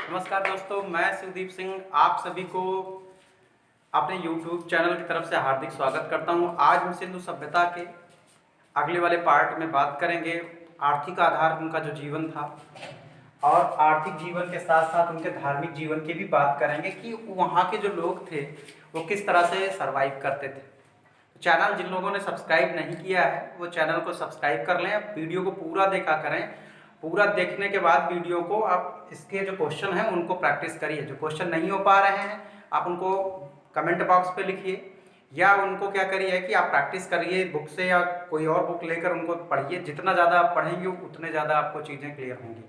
नमस्कार दोस्तों, मैं शिवदीप सिंह आप सभी को अपने YouTube चैनल की तरफ से हार्दिक स्वागत करता हूं। आज हम सिंधु सभ्यता के अगले वाले पार्ट में बात करेंगे। आर्थिक आधार उनका जो जीवन था और आर्थिक जीवन के साथ साथ उनके धार्मिक जीवन की भी बात करेंगे कि वहाँ के जो लोग थे वो किस तरह से सर्वाइव करते थे। चैनल जिन लोगों ने सब्सक्राइब नहीं किया है वो चैनल को सब्सक्राइब कर लें, वीडियो को पूरा देखा करें। पूरा देखने के बाद वीडियो को आप इसके जो क्वेश्चन हैं उनको प्रैक्टिस करिए। जो क्वेश्चन नहीं हो पा रहे हैं आप उनको कमेंट बॉक्स पे लिखिए या उनको क्या करिए कि आप प्रैक्टिस करिए बुक से या कोई और बुक लेकर उनको पढ़िए। जितना ज़्यादा आप पढ़ेंगे उतने ज़्यादा आपको चीज़ें क्लियर होंगी।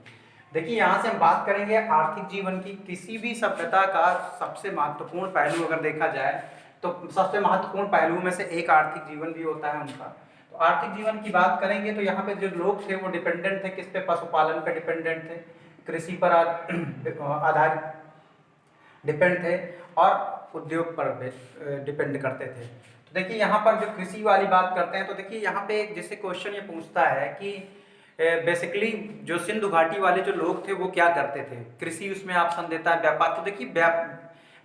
देखिए, यहाँ से हम बात करेंगे आर्थिक जीवन की। किसी भी सभ्यता का सबसे महत्वपूर्ण पहलू अगर देखा जाए तो सबसे महत्वपूर्ण पहलू में से एक आर्थिक जीवन भी होता है उनका। तो आर्थिक जीवन की बात करेंगे तो यहाँ पे जो लोग थे वो डिपेंडेंट थे किस पे? पशुपालन पे डिपेंडेंट थे, कृषि पर आधारित डिपेंड थे और उद्योग पर डिपेंड करते थे। तो देखिए, यहाँ पर जो कृषि वाली बात करते हैं तो देखिए यहाँ पे जैसे क्वेश्चन ये पूछता है कि बेसिकली जो सिंधु घाटी वाले जो लोग थे वो क्या करते थे? कृषि उसमें ऑप्शन देता है, व्यापार। तो देखिए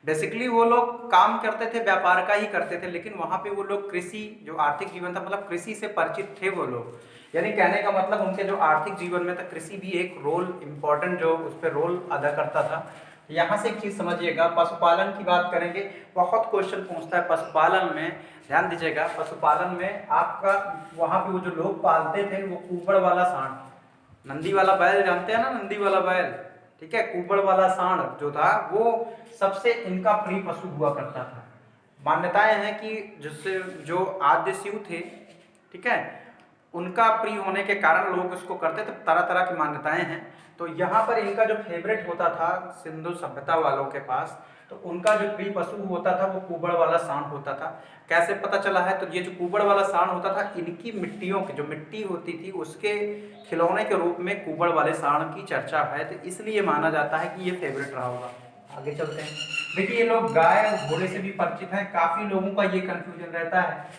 बेसिकली वो लोग काम करते थे, व्यापार का ही करते थे, लेकिन वहाँ पे वो लोग कृषि जो आर्थिक जीवन था मतलब कृषि से परिचित थे वो लोग। यानी कहने का मतलब उनके जो आर्थिक जीवन में था कृषि भी एक रोल इम्पोर्टेंट जो उस पर रोल अदा करता था। यहाँ से एक चीज़ समझिएगा, पशुपालन की बात करेंगे। बहुत क्वेश्चन पूछता है पशुपालन में, ध्यान दीजिएगा। पशुपालन में आपका वहाँ पे वो जो लोग पालते थे वो कुबड़ वाला सांड, नंदी वाला बैल, जानते हैं ना नंदी वाला बैल, ठीक है। कुबड़ वाला सांड जो था वो सबसे इनका प्रिय पशु हुआ करता था। मान्यताएं हैं कि जिससे जो आद्य शिव थे, ठीक है, उनका प्रिय होने के कारण लोग उसको करते थे। तरह तरह की मान्यताएं हैं। तो यहाँ पर इनका जो फेवरेट होता था सिंधु सभ्यता वालों के पास, तो उनका जो प्रिय पशु होता था वो कुबड़ वाला सांड होता था। कैसे पता चला है? तो ये जो कुबड़ वाला सांड होता था, इनकी मिट्टियों की जो मिट्टी होती थी उसके खिलौने के रूप में कुबड़ वाले सांड की चर्चा है, तो इसलिए माना जाता है कि ये फेवरेट रहा होगा। आगे चलते हैं। देखिए, ये लोग गाय और घोड़े से भी परिचित हैं। काफी लोगों का ये कंफ्यूजन रहता है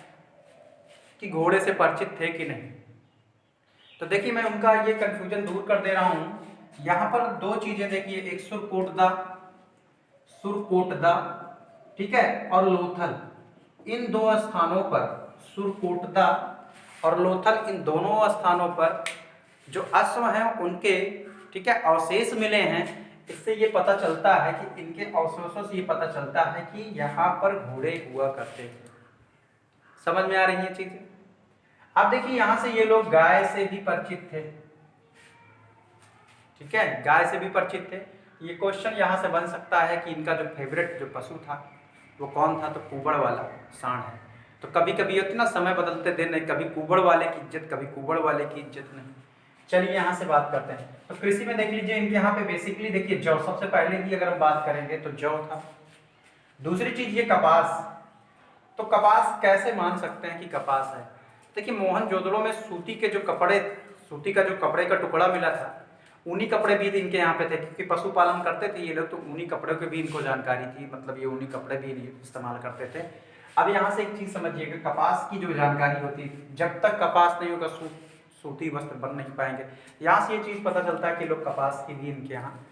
कि घोड़े से परिचित थे कि नहीं। तो देखिए, मैं उनका ये कंफ्यूजन दूर कर दे रहा हूं। यहाँ पर दो चीजें देखिए, एक सुरकोटदा, ठीक है, और लोथल। इन दो स्थानों पर, सुरकोटदा और लोथल, इन दोनों स्थानों पर जो अश्व हैं उनके, ठीक है, अवशेष मिले हैं। इससे ये पता चलता है कि इनके अवशेषों से ये पता चलता है कि यहाँ पर घोड़े हुआ करते थे। समझ में आ रही है चीजें? अब देखिए, यहां से ये लोग गाय से भी परिचित थे, ठीक है, गाय से भी परिचित थे। ये क्वेश्चन यहां से बन सकता है कि इनका जो फेवरेट जो पशु था वो कौन था? तो कुबड़ वाला सांड है। तो कभी कभी इतना समय बदलते दिन, कभी कुबड़ वाले की इज्जत, कभी कुबड़ वाले की इज्जत नहीं। चलिए यहाँ से बात करते हैं। तो कृषि में देख लीजिए, इनके यहाँ पे बेसिकली देखिए जौ, सबसे पहले की अगर हम बात करेंगे तो जौ था। दूसरी चीज ये कपास। तो कपास कैसे मान सकते हैं कि कपास है? देखिए, मोहनजोदड़ो में सूती के जो कपड़े, सूती का जो कपड़े का टुकड़ा मिला था, ऊनी कपड़े भी इनके यहाँ पे थे, क्योंकि पशुपालन करते थे ये लोग, तो ऊनी कपड़ों की भी इनको जानकारी थी। मतलब ये ऊनी कपड़े भी इस्तेमाल करते थे। अब यहाँ से एक चीज समझिएगा, कपास की जो जानकारी होती है, जब तक कपास नहीं होगा सूती वस्त्र बन नहीं पाएंगे। यहाँ से ये चीज पता चलता है कि लोग कपास की भी इनके यहाँ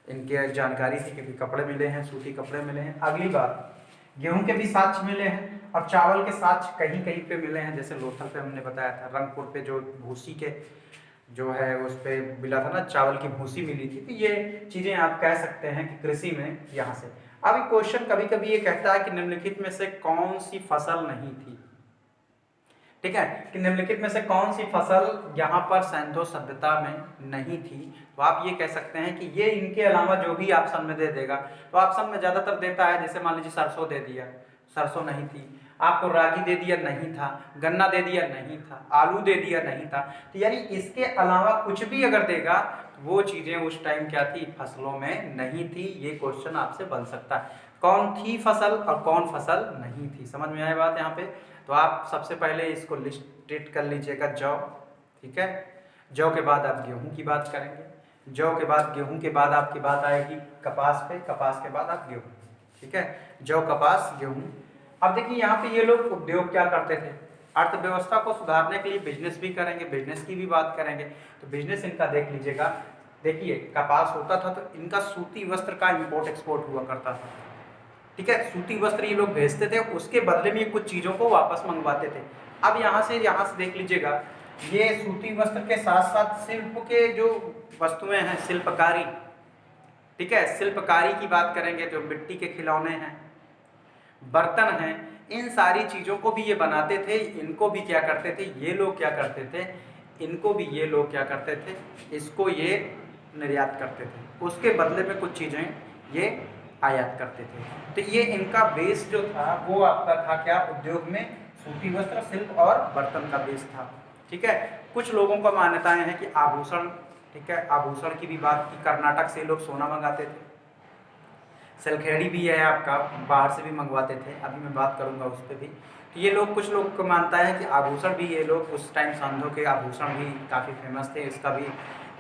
इनके जानकारी थी, क्योंकि कपड़े मिले हैं, सूती कपड़े मिले हैं। अगली बात, गेहूं के भी साक्ष्य मिले हैं और चावल के साक्ष्य कहीं कहीं पे मिले हैं। जैसे लोथल पे हमने बताया था, रंगपुर पे जो भूसी के जो है उस पे मिला था ना, चावल की भूसी मिली थी। तो ये चीजें आप कह सकते हैं कि कृषि में यहाँ से। अब क्वेश्चन कभी कभी ये कहता है कि निम्नलिखित में से कौन सी फसल नहीं थी, ठीक है, कि निम्नलिखित में से कौन सी फसल यहाँ पर सिंधु सभ्यता में नहीं थी। तो आप ये कह सकते हैं कि ये इनके अलावा जो भी ऑप्शन में दे देगा, तो ऑप्शन में ज्यादातर देता है, जैसे मान लीजिए सरसों दे दिया, सरसों नहीं थी। आपको रागी दे दिया, नहीं था। गन्ना दे दिया, नहीं था। आलू दे दिया, नहीं था। तो यानी इसके अलावा कुछ भी अगर देगा तो वो चीजें उस टाइम क्या थी? फसलों में नहीं थी। ये क्वेश्चन आपसे बन सकता है, कौन थी फसल और कौन फसल नहीं थी। समझ में आए बात यहाँ पे? तो आप सबसे पहले इसको लिस्टेड कर लीजिएगा, जौ, ठीक है। जौ के बाद आप गेहूं की बात करेंगे, जौ के बाद गेहूं के बाद आपकी बात आएगी कपास पे, कपास के बाद आप गेहूं, ठीक है। जौ, कपास, गेहूं। अब देखिए, यहाँ पे ये लोग उद्योग क्या करते थे? अर्थव्यवस्था को सुधारने के लिए बिजनेस भी करेंगे, बिजनेस की भी बात करेंगे। तो बिजनेस इनका देख लीजिएगा, देखिए कपास होता था तो इनका सूती वस्त्र का इंपोर्ट एक्सपोर्ट हुआ करता था। ठीक है, सूती वस्त्र ये लोग भेजते थे, उसके बदले में ये कुछ चीज़ों को वापस मंगवाते थे। अब यहाँ से देख लीजिएगा, ये सूती वस्त्र के साथ साथ शिल्प के जो वस्तुएं हैं, शिल्पकारी, ठीक है, शिल्पकारी की बात करेंगे तो मिट्टी के खिलौने हैं, बर्तन हैं, इन सारी चीज़ों को भी ये बनाते थे। इनको भी क्या करते थे ये लोग, क्या करते थे, इनको भी ये लोग क्या करते थे, इसको ये निर्यात करते थे, उसके बदले में कुछ चीज़ें ये आयात करते थे। तो ये इनका बेस जो था वो आपका था क्या, उद्योग में सूती वस्त्र, शिल्प और बर्तन का बेस था। ठीक है, कुछ लोगों का मान्यताएं हैं कि आभूषण, ठीक है, आभूषण की भी बात की, कर्नाटक से लोग सोना मंगाते थे, सलखेड़ी भी है आपका, बाहर से भी मंगवाते थे, अभी मैं बात करूंगा उस पर भी। तो ये लोग, कुछ लोग को मानता है कि आभूषण भी ये लोग उस टाइम सांधों के आभूषण भी काफ़ी फेमस थे, इसका भी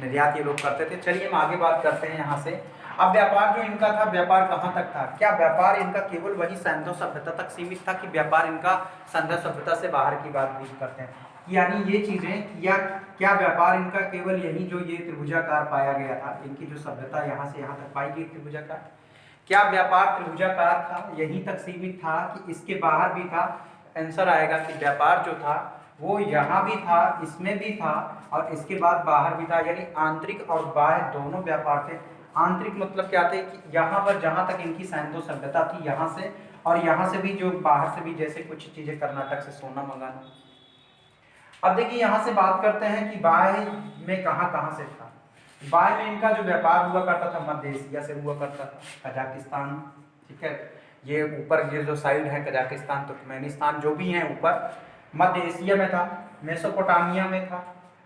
निर्यात ये लोग करते थे। चलिए हम आगे बात करते हैं यहाँ से। अब व्यापार जो इनका था, व्यापार कहाँ तक था, क्या व्यापार इनका केवल वही सैंधव सभ्यता तक सीमित था कि व्यापार इनका सैंधव सभ्यता से बाहर की बात भी करते हैं, यानी ये चीज़ें, या क्या व्यापार इनका केवल यही जो ये त्रिभुजाकार पाया गया था, इनकी जो सभ्यता यहाँ से यहाँ तक पाई गई त्रिभुजाकार, क्या व्यापार त्रिभुजाकार था, यहीं तक सीमित था कि इसके बाहर भी था? आंसर आएगा कि व्यापार जो था वो यहाँ भी था, इसमें भी था, और इसके बाद बाहर भी था, यानी आंतरिक और बाह्य दोनों व्यापार थे। आंतरिक मतलब क्या थे कि यहाँ पर जहाँ तक इनकी सैंधव सभ्यता थी यहाँ से, और यहाँ से भी जो बाहर से भी, जैसे कुछ चीजें कर्नाटक से सोना मंगाना। अब देखिए यहाँ से बात करते हैं कि बाह्य में कहाँ कहाँ से था। बाह्य में इनका जो व्यापार हुआ करता था मध्य एशिया से हुआ करता था, कजाकिस्तान, ठीक है, ये ऊपर ये जो साइड है कजाकिस्तान, तुर्कमेनिस्तान, जो भी हैं ऊपर, मध्य एशिया में था, मेसोपोटामिया में था,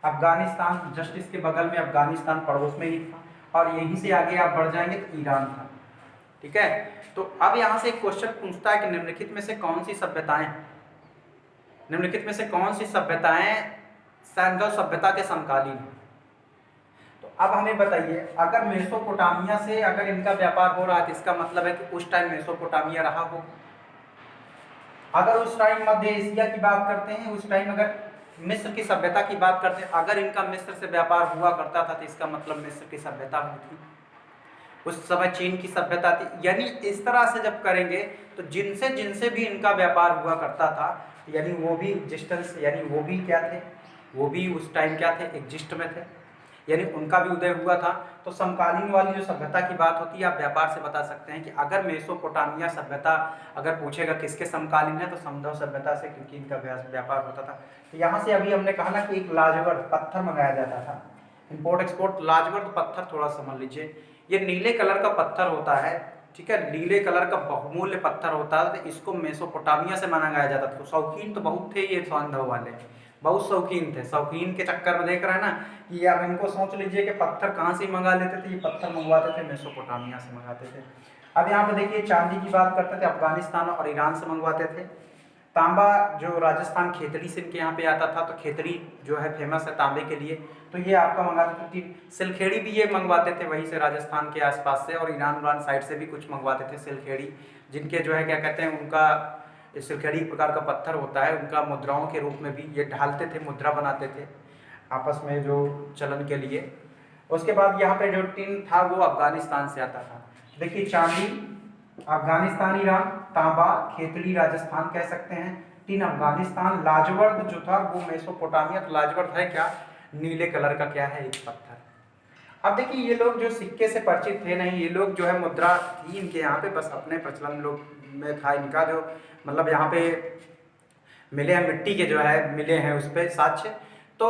अफगानिस्तान जस्ट इसके बगल में, अफगानिस्तान पड़ोस में ही था, और यहीं से आगे आप बढ़ जाएंगे तो ईरान था। ठीक है, तो अब यहाँ से एक क्वेश्चन पूछता है कि निम्नलिखित में से कौन सी सभ्यताएं, निम्नलिखित में से कौन सी सभ्यताएं सैंधव सभ्यता के समकालीन हैं? तो अब हमें बताइए, अगर मेसोपोटामिया से अगर इनका व्यापार हो रहा है तो इसका मतलब है कि उस टाइम मेसोपोटामिया रहा हो। अगर उस टाइम मध्य एशिया की बात करते हैं, उस टाइम अगर मिस्र की सभ्यता की बात करते हैं, अगर इनका मिस्र से व्यापार हुआ करता था तो इसका मतलब मिस्र की सभ्यता हुई थी। उस समय चीन की सभ्यता थी। यानी इस तरह से जब करेंगे तो जिनसे जिनसे भी इनका व्यापार हुआ करता था, यानी वो भी एग्जिस्टेंस, यानी वो भी क्या थे, वो भी उस टाइम क्या थे, एग्जिस्ट में थे, यानी उनका भी उदय हुआ था। तो समकालीन वाली जो सभ्यता की बात होती है, आप व्यापार से बता सकते हैं कि अगर मेसोपोटामिया सभ्यता अगर पूछेगा किसके समकालीन है तो सैंधव सभ्यता से, क्योंकि इनका व्यापार होता था। तो यहाँ से अभी हमने कहा ना कि एक लाजवर्द पत्थर मंगाया जाता था, इंपोर्ट एक्सपोर्ट, लाजवर्द पत्थर थोड़ा समझ लीजिए, ये नीले कलर का पत्थर होता है, ठीक है, नीले कलर का बहुमूल्य पत्थर होता है, तो इसको मेसोपोटामिया से मंगाया जाता था। तो शौकीन तो बहुत थे ये सैंधव वाले, बहुत शौकीन थे, शौकीन के चक्कर में देख रहे हैं ना कि अब इनको सोच लीजिए कि पत्थर कहाँ से मंगा लेते थे, ये पत्थर मंगवाते थे मेसोपोटामिया से मंगाते थे। अब यहाँ पे देखिए चांदी की बात करते थे, अफगानिस्तान और ईरान से मंगवाते थे। तांबा जो राजस्थान खेतड़ी से इनके यहाँ पे आता था, तो खेतड़ी जो है फेमस है तांबे के लिए, तो ये आपका मंगाते थे। सिलखेड़ी भी ये मंगवाते थे वहीं से, राजस्थान के आसपास से, और ईरान साइड से भी कुछ मंगवाते थे सिलखेड़ी, जिनके जो है क्या कहते हैं, उनका सिलखेड़ी एक प्रकार का पत्थर होता है, उनका मुद्राओं के रूप में भी ये ढालते थे, मुद्रा बनाते थे आपस में जो चलन के लिए। उसके बाद यहाँ पे जो टिन था वो अफगानिस्तान से आता था। देखिए चांदी अफगानिस्तान ईरान, तांबा खेतड़ी राजस्थान कह सकते हैं, टिन अफगानिस्तान, लाजवर्द जो था वो मेसोपोटामिया। तो लाजवर्द है क्या, नीले कलर का क्या है, एक पत्थर। अब देखिए ये लोग जो सिक्के से परिचित थे नहीं, ये लोग जो है मुद्रा थी इनके यहाँ पे, बस अपने प्रचलन लोग में था इनका, जो मतलब यहाँ पे मिले हैं मिट्टी के जो है मिले हैं उस पर साक्ष्य, तो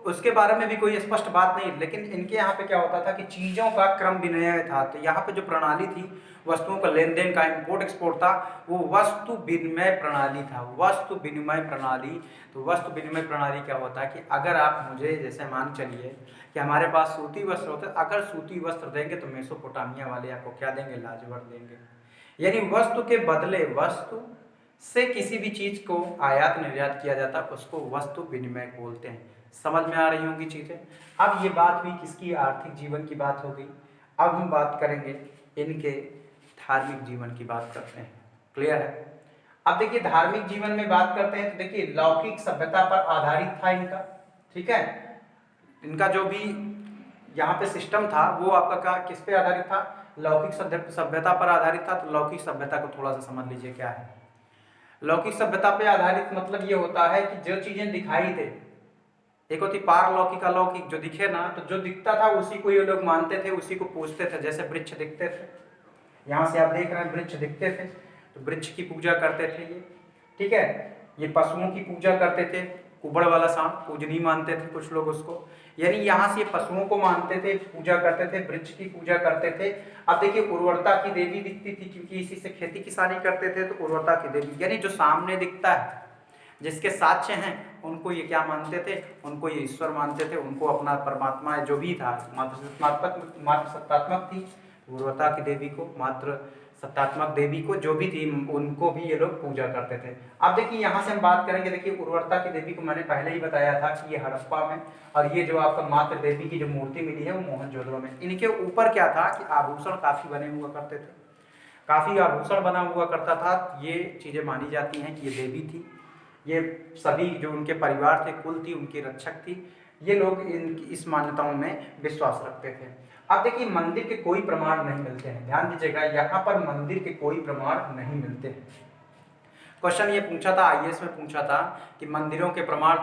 उसके बारे में भी कोई स्पष्ट बात नहीं। लेकिन इनके यहाँ पे क्या होता था कि चीज़ों का क्रम विनिमय था, तो यहाँ पे जो प्रणाली थी वस्तुओं का लेन देन का, इंपोर्ट एक्सपोर्ट था, वो वस्तु विनिमय प्रणाली था, वस्तु विनिमय प्रणाली। तो वस्तु विनिमय प्रणाली क्या होता है कि अगर आप मुझे जैसे मान चलिए कि हमारे पास सूती वस्त्र होते, अगर सूती वस्त्र देंगे तो मेसोपोटामिया वाले आपको क्या देंगे, लाजवर्द देंगे। यानी वस्तु के बदले वस्तु से किसी भी चीज़ को आयात निर्यात किया जाता है, उसको वस्तु विनिमय बोलते हैं। समझ में आ रही होंगी चीज़ें। अब ये बात हुई किसकी, आर्थिक जीवन की बात हो गई। अब हम बात करेंगे इनके धार्मिक जीवन की बात करते हैं। क्लियर है। अब देखिए धार्मिक जीवन में बात करते हैं तो देखिए लौकिक सभ्यता पर आधारित था इनका, ठीक है, इनका जो भी यहाँ पे सिस्टम था वो आपका किस पे आधारित था, लौकिक सभ्यता पर आधारित था। तो लौकिक सभ्यता को थोड़ा सा समझ लीजिए क्या है। लौकिक सभ्यता पे आधारित मतलब ये होता है कि जो चीजें दिखाई दे, एक होती पारलौकिक अलौकिक, जो दिखे ना तो जो दिखता था उसी को ये लोग मानते थे, उसी को पूजते थे। जैसे वृक्ष दिखते थे, यहाँ से आप देख रहे हैं वृक्ष दिखते थे तो वृक्ष की पूजा करते थे ये, ठीक है। ये पशुओं की पूजा करते थे, कुबड़ वाला सांप पूजनीय मानते थे कुछ लोग उसको, यानी यहाँ से पशुओं को मानते थे, पूजा करते थे, वृक्ष की पूजा करते थे। अब देखिए उर्वरता की देवी दिखती थी क्योंकि इसी से खेती किसानी करते थे, तो उर्वरता की देवी यानी जो सामने दिखता है, जिसके साक्ष्य हैं, उनको ये क्या मानते थे, उनको ये ईश्वर मानते थे, उनको अपना परमात्मा जो भी था, मात्र सत्तात्मक थी उर्वरता की देवी को, मात्र सत्तात्मक देवी को जो भी थी उनको भी ये लोग पूजा करते थे। अब देखिए यहाँ से हम बात करेंगे, देखिए उर्वरता की देवी को मैंने पहले ही बताया था कि ये हड़प्पा में, और ये जो आपका मात्र देवी की जो मूर्ति मिली है वो मोहनजोदड़ो में। इनके ऊपर क्या था कि आभूषण काफी बने हुआ करते थे, काफी आभूषण बना हुआ करता था। ये चीजें मानी जाती हैं कि ये देवी थी, ये सभी जो उनके परिवार थे, कुल थी, उनकी रक्षक थी। ये लोग इस मान्यताओं में विश्वास रखते थे। अब देखिए मंदिर के कोई प्रमाण नहीं मिलते हैं, ध्यान दीजिएगा, यहाँ पर मंदिर के कोई प्रमाण नहीं मिलते हैं। क्वेश्चन ये पूछा था, आईएएस में पूछा था कि मंदिरों के प्रमाण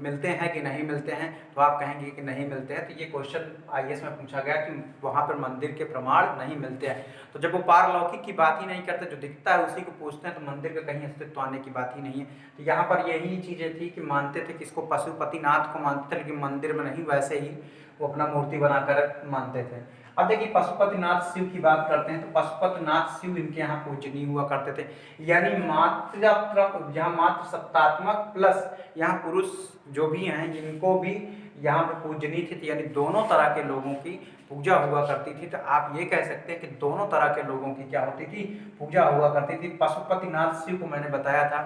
मिलते हैं कि नहीं मिलते हैं, तो आप कहेंगे कि नहीं मिलते हैं। तो ये क्वेश्चन आईएएस में पूछा गया कि वहाँ पर मंदिर के प्रमाण नहीं मिलते हैं। तो जब वो पारलौकिक की बात ही नहीं करते, जो दिखता है उसी को पूछते हैं, तो मंदिर का कहीं अस्तित्व आने की बात ही नहीं है। तो यहाँ पर यही चीज़ें थी कि मानते थे किसको, पशुपतिनाथ को मानते थे, लेकिन मंदिर में नहीं, वैसे ही वो अपना मूर्ति बनाकर मानते थे। अब देखिए पशुपतिनाथ शिव की बात करते हैं, तो पशुपतिनाथ शिव इनके यहाँ पूजनीय हुआ करते थे, यानी यहाँ मात्र सत्तात्मक प्लस यहाँ पुरुष जो भी हैं इनको भी यहाँ पे पूजनीय थी, यानी दोनों तरह के लोगों की पूजा हुआ करती थी। तो आप ये कह सकते हैं कि दोनों तरह के लोगों की क्या होती थी, पूजा हुआ करती थी। पशुपतिनाथ शिव को मैंने बताया था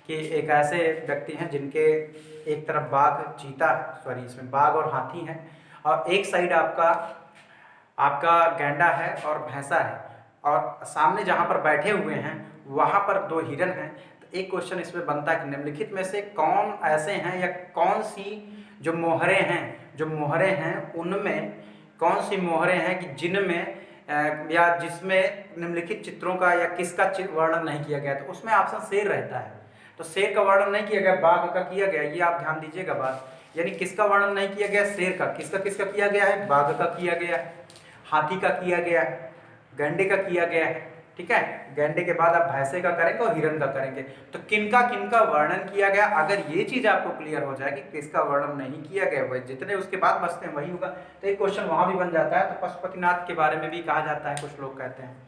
कि एक ऐसे व्यक्ति हैं जिनके एक तरफ इसमें बाघ और हाथी हैं, और एक साइड आपका गैंडा है और भैंसा है, और सामने जहाँ पर बैठे हुए हैं वहाँ पर 2 हिरन हैं। तो एक क्वेश्चन इसमें बनता है कि निम्नलिखित में से कौन ऐसे हैं, या कौन सी जो मोहरे हैं उनमें कौन सी मोहरे हैं कि जिनमें या जिसमें निम्नलिखित चित्रों का या किसका वर्णन नहीं किया गया। तो उसमें ऑप्शन शेर रहता है, तो शेर का वर्णन नहीं किया गया, बाघ का किया गया। ये आप ध्यान दीजिएगा बात, यानी किसका वर्णन नहीं किया गया, शेर का। किसका किया गया है, बाघ का किया गया है, हाथी का किया गया है, गैंडे का किया गया है, ठीक है। गैंडे के बाद आप भैंसे का करेंगे और हिरन का करेंगे। तो किनका वर्णन किया गया, अगर ये चीज आपको क्लियर हो जाए कि किसका वर्णन नहीं किया गया, वही जितने उसके बाद बचते हैं वही होगा। तो एक क्वेश्चन वहां भी बन जाता है। तो पशुपतिनाथ के बारे में भी कहा जाता है, कुछ लोग कहते हैं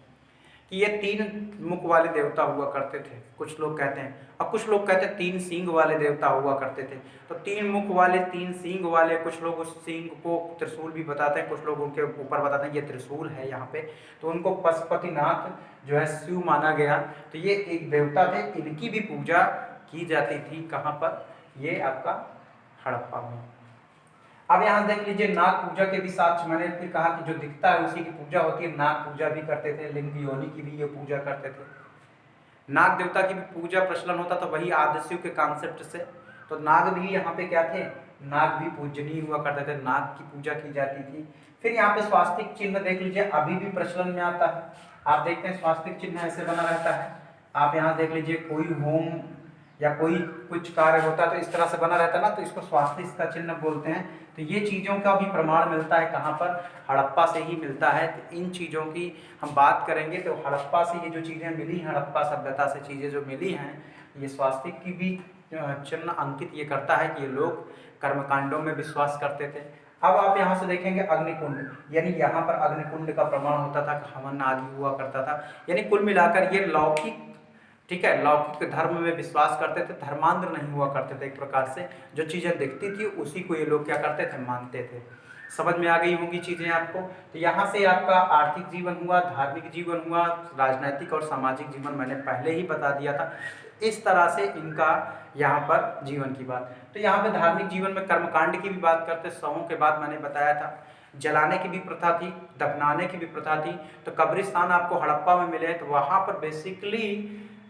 कि ये 3 मुख वाले देवता हुआ करते थे, कुछ लोग कहते हैं, और कुछ लोग कहते हैं 3 सींग वाले देवता हुआ करते थे। तो 3 मुख वाले, 3 सींग वाले, कुछ लोग उस सींग को त्रिशूल भी बताते हैं, कुछ लोग उनके ऊपर बताते हैं ये त्रिशूल है यहाँ पे। तो उनको पशुपतिनाथ जो है शिव माना गया। तो ये एक देवता थे, इनकी भी पूजा की जाती थी। कहाँ पर, ये आपका हड़प्पा में। अब यहाँ देख लीजिए नाग पूजा के भी साक्ष्य, मैंने फिर कहा कि जो दिखता है उसी की पूजा होती है। नाग पूजा भी करते थे, लिंग योनि की भी ये पूजा करते थे। नाग देवता की भी पूजा प्रचलन होता था वही आदिशिव के कॉन्सेप्ट से। तो नाग भी यहाँ पे क्या थे, नाग भी पूजनीय हुआ करते थे, नाग की पूजा की जाती थी। फिर यहाँ पे स्वास्तिक चिन्ह देख लीजिए, अभी भी प्रचलन में आता है। आप देखते हैं स्वास्तिक चिन्ह ऐसे बना रहता है। आप यहाँ देख लीजिए, कोई होम या कोई कुछ कार्य होता है तो इस तरह से बना रहता है ना, तो इसको स्वास्तिक का चिन्ह बोलते हैं। तो ये चीज़ों का भी प्रमाण मिलता है कहाँ पर, हड़प्पा से ही मिलता है। तो इन चीज़ों की हम बात करेंगे तो हड़प्पा से ये जो चीज़ें मिली, हड़प्पा सभ्यता से चीज़ें जो मिली हैं, ये स्वास्तिक की भी चिन्ह अंकित ये करता है कि ये लोग कर्मकांडों में विश्वास करते थे। अब आप यहाँ से देखेंगे अग्निकुंड, यानी यहाँ पर अग्निकुंड का प्रमाण होता था, हवन आदि हुआ करता था। यानी कुल मिलाकर ये लौकिक, ठीक है, लौकिक धर्म में विश्वास करते थे, धर्मांध नहीं हुआ करते थे। एक प्रकार से जो चीज़ें दिखती थी उसी को ये लोग क्या करते थे, मानते थे। समझ में आ गई होंगी चीज़ें आपको। तो यहाँ से आपका आर्थिक जीवन हुआ, धार्मिक जीवन हुआ, राजनैतिक और सामाजिक जीवन मैंने पहले ही बता दिया था। इस तरह से इनका यहाँ पर जीवन की बात। तो यहाँ पे धार्मिक जीवन में कर्मकांड की भी बात करते, शवों के बाद मैंने बताया था जलाने की भी प्रथा थी, दफनाने की भी प्रथा थी। तो कब्रिस्तान आपको हड़प्पा में मिले तो वहाँ पर बेसिकली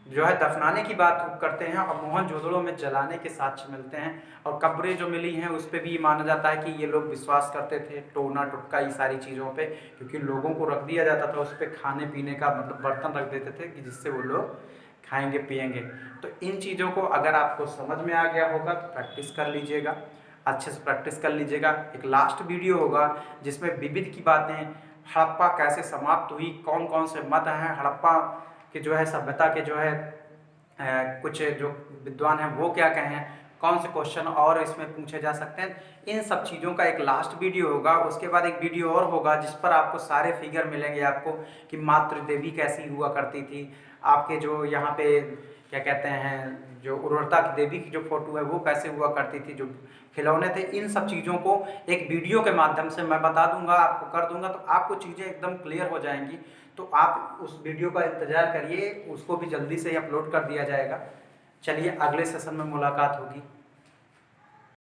जो है दफनाने की बात करते हैं और मोहनजोदड़ो में जलाने के साक्ष्य मिलते हैं। और कब्रें जो मिली हैं उस पे भी ये माना जाता है कि ये लोग विश्वास करते थे टोना टुटका ये सारी चीज़ों पे, क्योंकि लोगों को रख दिया जाता था उस पे खाने पीने का मतलब बर्तन रख देते थे कि जिससे वो लोग खाएंगे पिएंगे। तो इन चीज़ों को अगर आपको समझ में आ गया होगा तो प्रैक्टिस कर लीजिएगा, अच्छे से प्रैक्टिस कर लीजिएगा। एक लास्ट वीडियो होगा जिसमें विविध की बातें, हड़प्पा कैसे समाप्त हुई, कौन कौन से मत हैं हड़प्पा के जो है सभ्यता के जो है कुछ जो विद्वान हैं वो क्या कहें, कौन से क्वेश्चन और इसमें पूछे जा सकते हैं, इन सब चीज़ों का एक लास्ट वीडियो होगा। उसके बाद एक वीडियो और होगा जिस पर आपको सारे फिगर मिलेंगे आपको कि मातृ देवी कैसी हुआ करती थी, आपके जो यहाँ पे क्या कहते हैं जो उर्वरता की देवी की जो फोटो है वो कैसे हुआ करती थी, जो खिलौने थे, इन सब चीज़ों को एक वीडियो के माध्यम से मैं बता दूंगा, आपको कर दूंगा, तो आपको चीज़ें एकदम क्लियर हो जाएंगी। तो आप उस वीडियो का इंतज़ार करिए, उसको भी जल्दी से ही अपलोड कर दिया जाएगा। चलिए अगले सेशन में मुलाकात होगी।